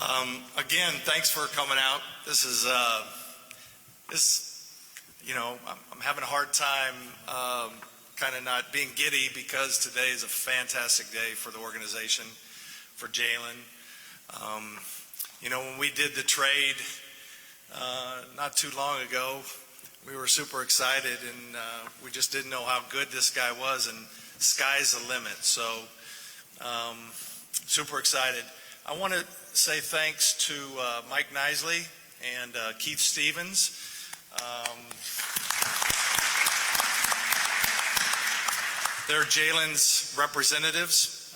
Again, thanks for coming out. This is, I'm having a hard time kind of not being giddy because today is a fantastic day for the organization, for Jalen. When we did the trade not too long ago, we were super excited, and we just didn't know how good this guy was, and sky's the limit. So super excited. I want to say thanks to Mike Nisley and Keith Stevens. They're Jalen's representatives.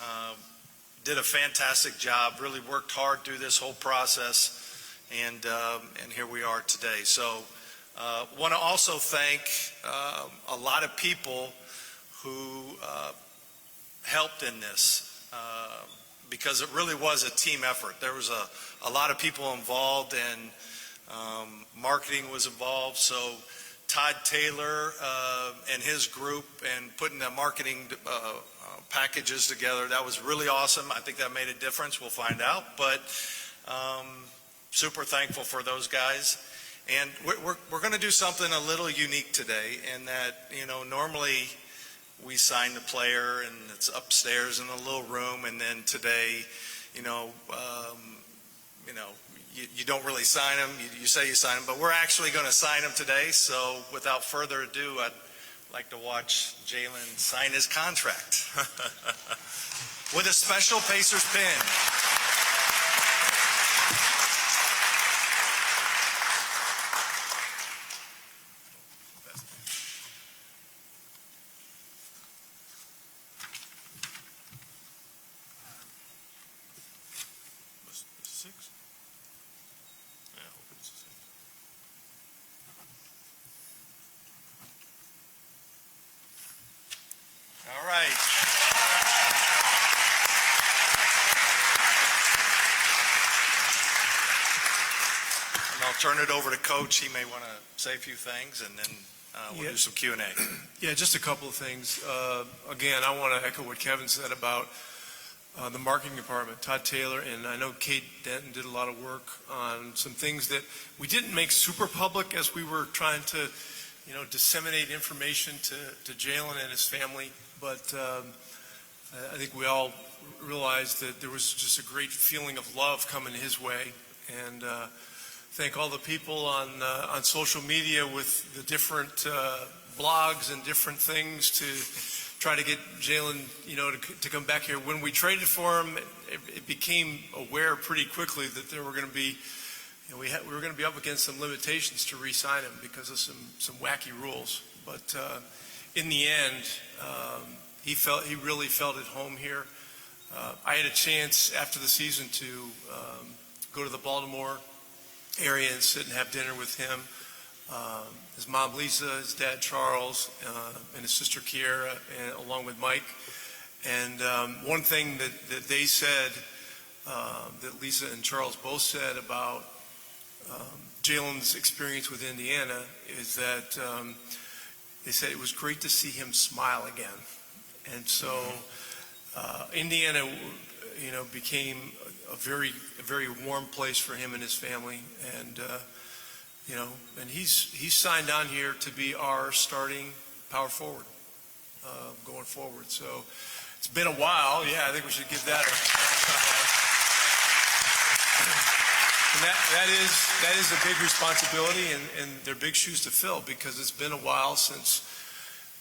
Did a fantastic job, really worked hard through this whole process, and here we are today. So want to also thank a lot of people who helped in this, because it really was a team effort. There was a lot of people involved, and marketing was involved. So Todd Taylor and his group, and putting the marketing packages together, that was really awesome. I think that made a difference. We'll find out, but super thankful for those guys. And we're going to do something a little unique today, in that normally we sign the player and it's upstairs in a little room, and then today you don't really sign them. You say you sign them, but we're actually going to sign them today. So without further ado, I'd like to watch Jalen sign his contract with a special Pacers pin. All right. And I'll turn it over to Coach. He may want to say a few things, and then we'll do some Q&A. Yeah, just a couple of things. Again, I want to echo what Kevin said about the marketing department. Todd Taylor, and I know Kate Denton did a lot of work on some things that we didn't make super public as we were trying to disseminate information to Jalen and his family. But I think we all realized that there was just a great feeling of love coming his way. And thank all the people on social media with the different blogs and different things to try to get Jalen, to come back here. When we traded for him, it became aware pretty quickly that there were going to be, we were going to be up against some limitations to re-sign him because of some wacky rules. But in the end, he really felt at home here. I had a chance after the season to go to the Baltimore area and sit and have dinner with him, his mom Lisa, his dad Charles, and his sister Kiera, and, along with Mike. And one thing that they said, that Lisa and Charles both said about Jalen's experience with Indiana, is that they said it was great to see him smile again. And so Indiana, became a very warm place for him and his family. And and he's signed on here to be our starting power forward going forward. So it's been a while. Yeah, I think we should give that and that is a big responsibility, and they're big shoes to fill, because it's been a while since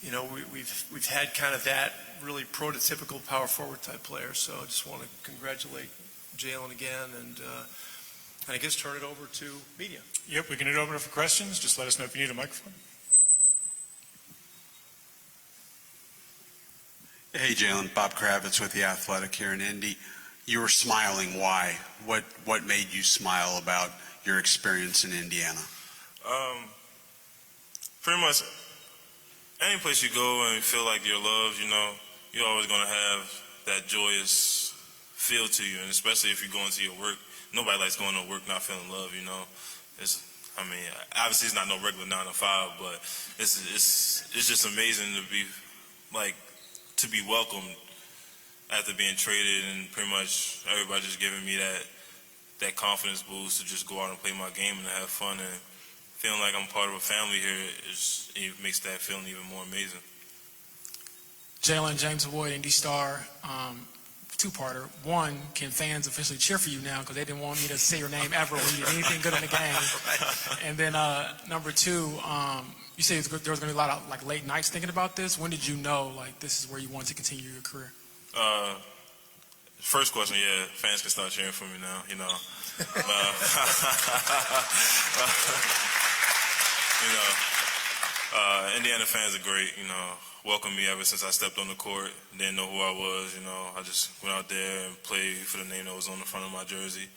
we've had kind of that really prototypical power forward type player. So I just want to congratulate Jalen again, and I guess turn it over to media. Yep, we can open it for questions. Just let us know if you need a microphone. Hey, Jalen, Bob Kravitz with The Athletic here in Indy. You were smiling. Why? What made you smile about your experience in Indiana? Pretty much any place you go and feel like you're loved, you're always going to have that joyous feel to you, and especially if you're going to your work. Nobody likes going to work not feeling love, obviously it's not no regular 9 to 5, but it's just amazing to be welcomed after being traded, and pretty much everybody just giving me that confidence boost to just go out and play my game and have fun, and feeling like I'm part of a family here it makes that feeling even more amazing. Jalen, James Boyd, Indy Star, two-parter. One, can fans officially cheer for you now because they didn't want me to say your name ever when you did anything good in the game? And then number two, you said there was going to be a lot of like late nights thinking about this. When did you know like this is where you want to continue your career? First question, yeah, fans can start cheering for me now, you know. Indiana fans are great, you know, welcomed me ever since I stepped on the court. Didn't know who I was, you know. I just went out there and played for the name that was on the front of my jersey.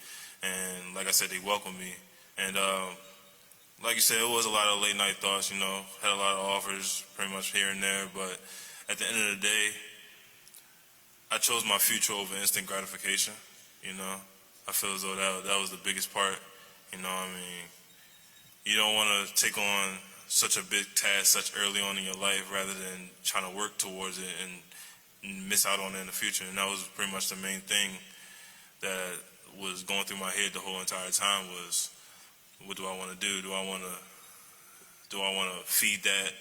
And like I said, they welcomed me. And like you said, it was a lot of late night thoughts, you know. Had a lot of offers pretty much here and there. But at the end of the day, I chose my future over instant gratification, you know. I feel as though that was the biggest part, you know. I mean, you don't want to take on such a big task such early on in your life rather than trying to work towards it and miss out on it in the future. And that was pretty much the main thing that was going through my head the whole entire time was, what do I want to do? Do I want to feed that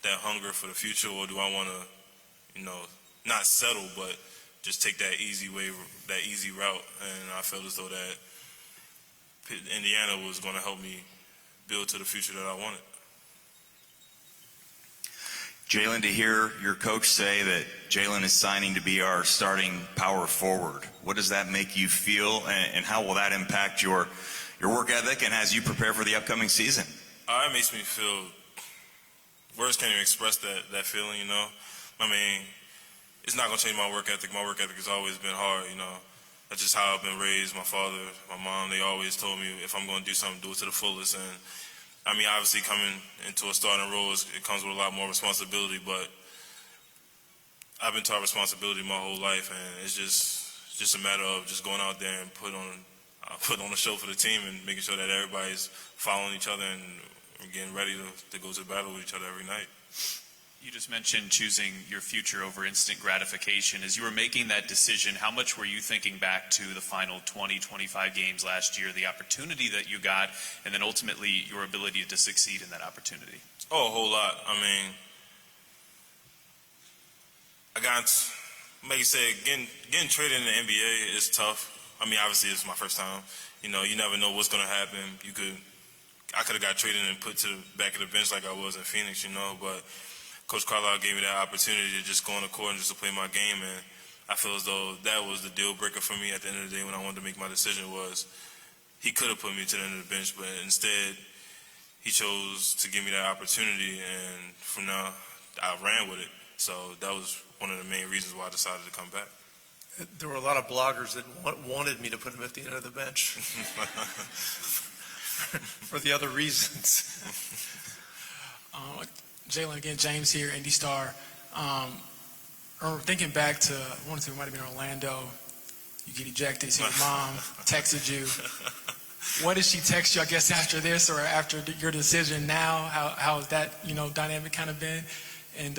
hunger for the future, or do I want to, you know, not settle, but just take that easy route? And I felt as though that Indiana was going to help me build to the future that I wanted. Jalen, to hear your coach say that Jalen is signing to be our starting power forward, what does that make you feel, and how will that impact your work ethic and as you prepare for the upcoming season? It makes me feel, words can't even express that feeling, you know. I mean, it's not going to change my work ethic. My work ethic has always been hard, you know. That's just how I've been raised. My father, my mom, they always told me if I'm going to do something, do it to the fullest. And I mean, obviously coming into a starting role, it comes with a lot more responsibility, but I've been taught responsibility my whole life, and it's just a matter of just going out there and put on a show for the team and making sure that everybody's following each other and getting ready to go to battle with each other every night. You just mentioned choosing your future over instant gratification. As you were making that decision, how much were you thinking back to the final 20, 25 games last year, the opportunity that you got, and then ultimately your ability to succeed in that opportunity? Oh, a whole lot. I mean, like you said, getting traded in the NBA is tough. I mean, obviously it's my first time. You know, you never know what's going to happen. I could have got traded and put to the back of the bench like I was in Phoenix, you know, but Coach Carlisle gave me that opportunity to just go on the court and just to play my game, and I feel as though that was the deal breaker for me at the end of the day when I wanted to make my decision. Was he could have put me to the end of the bench, but instead he chose to give me that opportunity, and from now I ran with it. So that was one of the main reasons why I decided to come back. There were a lot of bloggers that wanted me to put him at the end of the bench for the other reasons. Jalen, again, James here, Indy Star. Thinking back to, I want to say it might have been Orlando. You get ejected, so your mom texted you. What did she text you, I guess, after this or after your decision now? How has that, you know, dynamic kind of been? And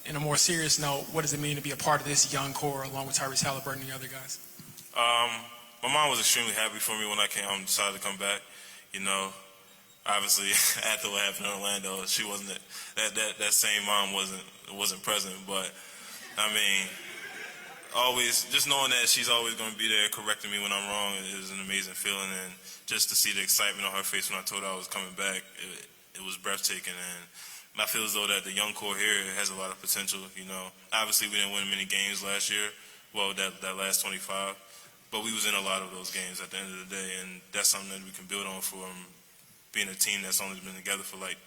in a more serious note, what does it mean to be a part of this young core along with Tyrese Halliburton and the other guys? My mom was extremely happy for me when I decided to come back. You know, obviously after what happened in Orlando, she wasn't that same mom wasn't present. But I mean, always just knowing that she's always going to be there correcting me when I'm wrong is an amazing feeling. And just to see the excitement on her face when I told her I was coming back, it was breathtaking. And I feel as though that the young core here has a lot of potential. You know, obviously we didn't win many games last year. Well, that last 25, but we was in a lot of those games at the end of the day, and that's something that we can build on from being a team that's only been together for like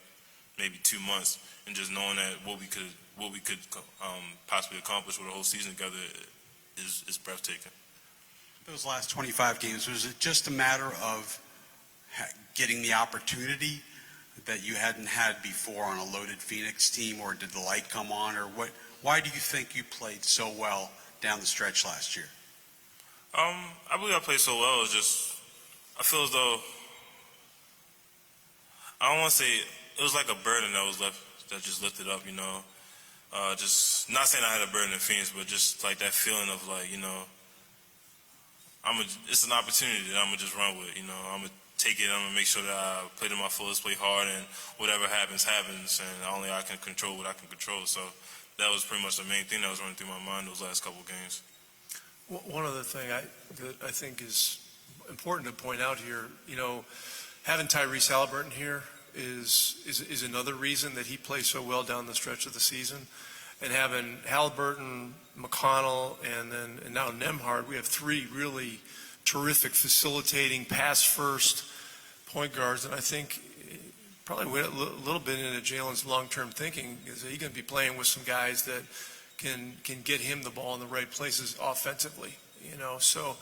maybe 2 months, and just knowing that what we could possibly accomplish with a whole season together is breathtaking. Those last 25 games, was it just a matter of getting the opportunity that you hadn't had before on a loaded Phoenix team, or did the light come on, or what? Why do you think you played so well down the stretch last year? I believe I played so well. It's just I feel as though I don't want to say it was like a burden that just lifted up. You know, just not saying I had a burden in Phoenix, but just like that feeling of like, you know, it's an opportunity that I'm gonna just run with. I'm gonna take it. I'm gonna make sure that I play to my fullest, play hard, and whatever happens, happens. And only I can control what I can control. So that was pretty much the main thing that was running through my mind those last couple games. One other thing that I think is important to point out here, having Tyrese Halliburton here is another reason that he plays so well down the stretch of the season. And having Halliburton, McConnell, and now Nembhard, we have three really terrific facilitating pass-first point guards. And I think probably went a little bit into Jalen's long-term thinking. Is he going to be playing with some guys that can get him the ball in the right places offensively? So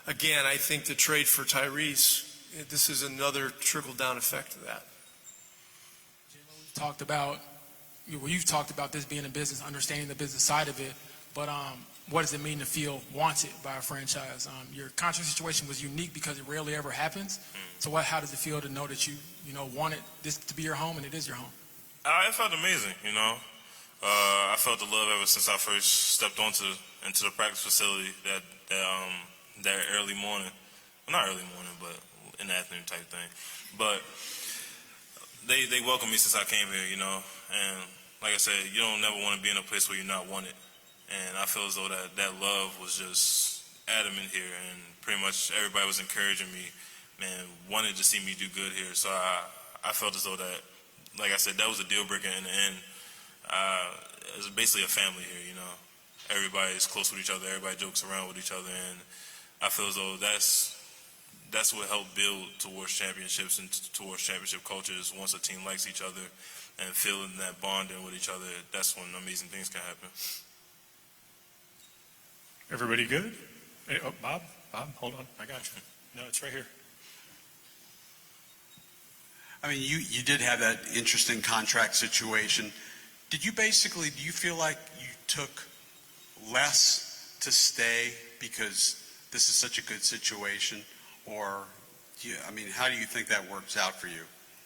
again, I think the trade for Tyrese, this is another trickle-down effect of that. You've talked about this being a business, understanding the business side of it, but what does it mean to feel wanted by a franchise? Your contract situation was unique because it rarely ever happens. So how does it feel to know that you wanted this to be your home and it is your home? It felt amazing. I felt the love ever since I first stepped into the practice facility that early morning. Well, not early morning, but in the afternoon type thing. But they welcomed me since I came here, and like I said, you don't never want to be in a place where you're not wanted. And I feel as though that love was just adamant here, and pretty much everybody was encouraging me, man, wanted to see me do good here. So I felt as though that, like I said, that was a deal breaker in the end. It's basically a family here, Everybody is close with each other. Everybody jokes around with each other, and I feel as though that's what helped build towards championships and towards championship cultures. Once a team likes each other and feeling that bonding with each other, that's when amazing things can happen. Everybody good? Hey, Bob, hold on. I got you. No, it's right here. I mean, you did have that interesting contract situation. Do you feel like you took less to stay because this is such a good situation? Or, how do you think that works out for you?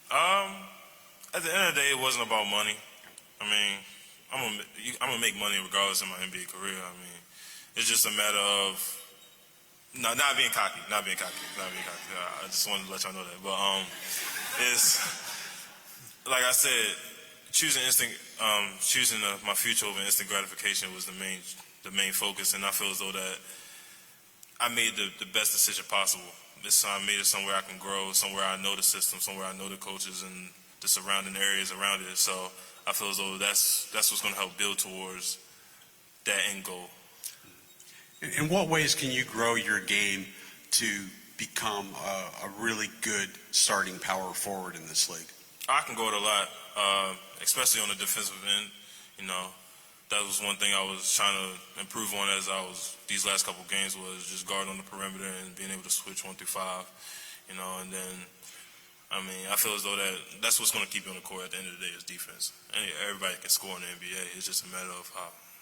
At the end of the day, it wasn't about money. I'm gonna make money regardless of my NBA career. It's just a matter of not being cocky. I just wanted to let y'all know that. But it's like I said, choosing my future over instant gratification was the main focus, and I feel as though that I made the best decision possible. I made it somewhere I can grow, somewhere I know the system, somewhere I know the coaches and the surrounding areas around it. So I feel as though that's what's going to help build towards that end goal. In what ways can you grow your game to become a really good starting power forward in this league? I can go it a lot, especially on the defensive end. That was one thing I was trying to improve on these last couple games, was just guard on the perimeter and being able to switch 1 through 5, and then, I feel as though that's what's going to keep you on the court at the end of the day is defense. Everybody can score in the NBA. It's just a matter of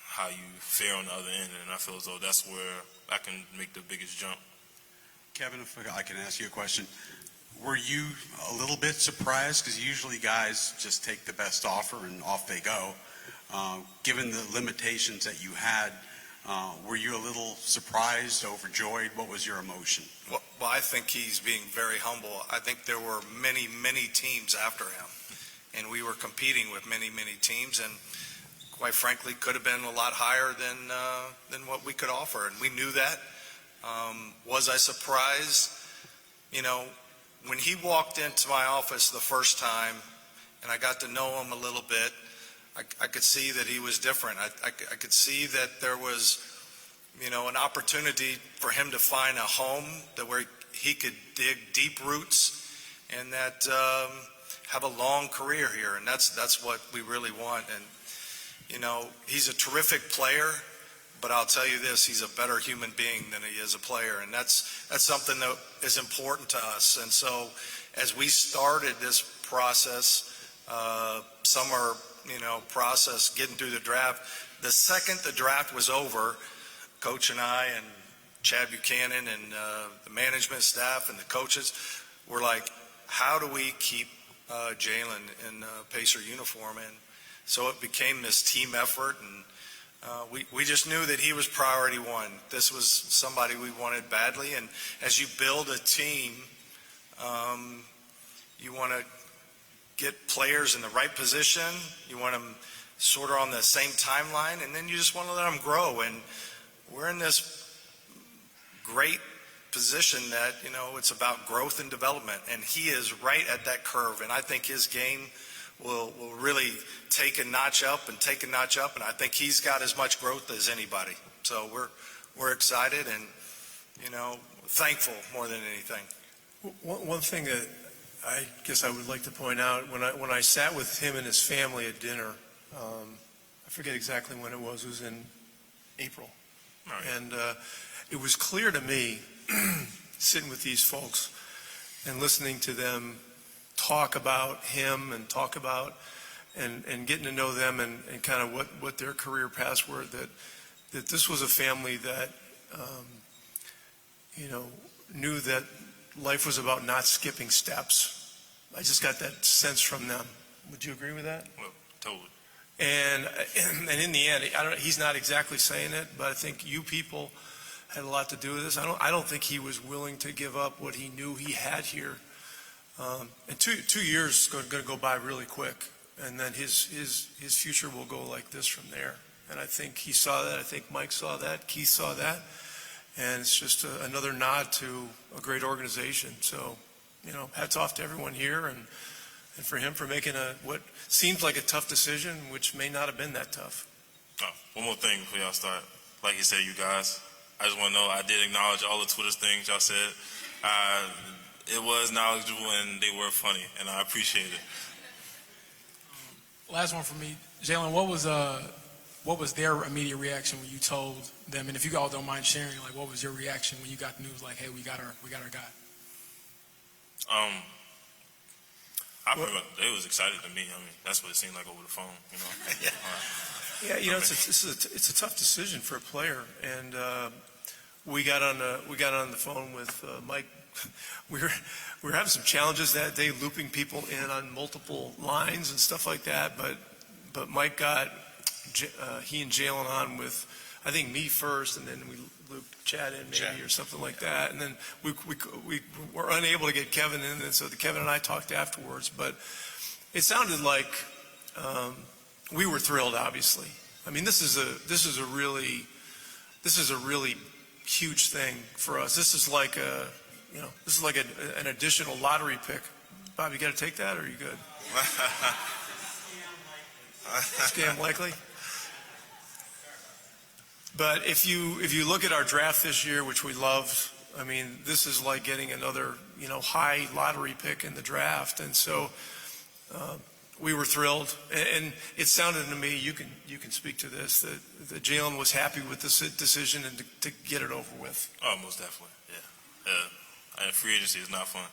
how you fare on the other end, and I feel as though that's where I can make the biggest jump. Kevin, if I can ask you a question. Were you a little bit surprised? Because usually guys just take the best offer and off they go. Given the limitations that you had, were you a little surprised, overjoyed? What was your emotion? Well, I think he's being very humble. I think there were many, many teams after him, and we were competing with many, many teams, and quite frankly, could have been a lot higher than what we could offer, and we knew that. Was I surprised? When he walked into my office the first time, and I got to know him a little bit, I could see that he was different. I could see that there was, an opportunity for him to find a home where he could dig deep roots and that have a long career here. And that's what we really want. And, he's a terrific player, but I'll tell you this, he's a better human being than he is a player. And that's something that is important to us. And so as we started this process, summer, process, getting through the draft, the second the draft was over, Coach and I and Chad Buchanan and the management staff and the coaches were like, how do we keep Jalen in a Pacer uniform? And so it became this team effort, and We just knew that he was priority one. This was somebody we wanted badly, and as you build a team, you want to get players in the right position, you want them sort of on the same timeline, and then you just want to let them grow. And we're in this great position that, it's about growth and development, and he is right at that curve, and I think his game will really take a notch up, and I think he's got as much growth as anybody. So we're excited and, thankful more than anything. One thing that I guess I would like to point out, when I sat with him and his family at dinner, I forget exactly when it was in April. Right. And it was clear to me, sitting with these folks and listening to them talk about him and talk about and getting to know them and kind of what their career paths were, that this was a family that, knew that life was about not skipping steps. I just got that sense from them. Would you agree with that? Well, totally. And in the end, he's not exactly saying it, but I think you people had a lot to do with this. I don't think he was willing to give up what he knew he had here. And 2 years going to go by really quick, and then his future will go like this from there. And I think he saw that. I think Mike saw that. Keith saw that. And it's just another nod to a great organization. So, hats off to everyone here and for him for making what seems like a tough decision, which may not have been that tough. Oh, one more thing before y'all start. Like you said, you guys, I just want to know, I did acknowledge all the Twitter things y'all said. It was knowledgeable and they were funny, and I appreciate it. Last one for me, Jalen. What was their immediate reaction when you told them? And if you all don't mind sharing, like, what was your reaction when you got the news? Like, hey, we got our guy. They was excited to me. I mean, that's what it seemed like over the phone. Yeah, it's a tough decision for a player, and we got on the phone with Mike. We were having some challenges that day, looping people in on multiple lines and stuff like that. But Mike got he and Jalen on with, I think, me first, and then we looped Chad in maybe or something like that. And then we were unable to get Kevin in, and so Kevin and I talked afterwards. But it sounded like we were thrilled. Obviously, I mean, this is a really huge thing for us. This is like an additional lottery pick. Bob, you got to take that, or are you good? Scam likely. But if you look at our draft this year, which we loved, I mean, this is like getting another high lottery pick in the draft, and so we were thrilled. And it sounded to me, you can speak to this, that Jalen was happy with this decision and to get it over with. Oh, most definitely, yeah. Free agency is not fun.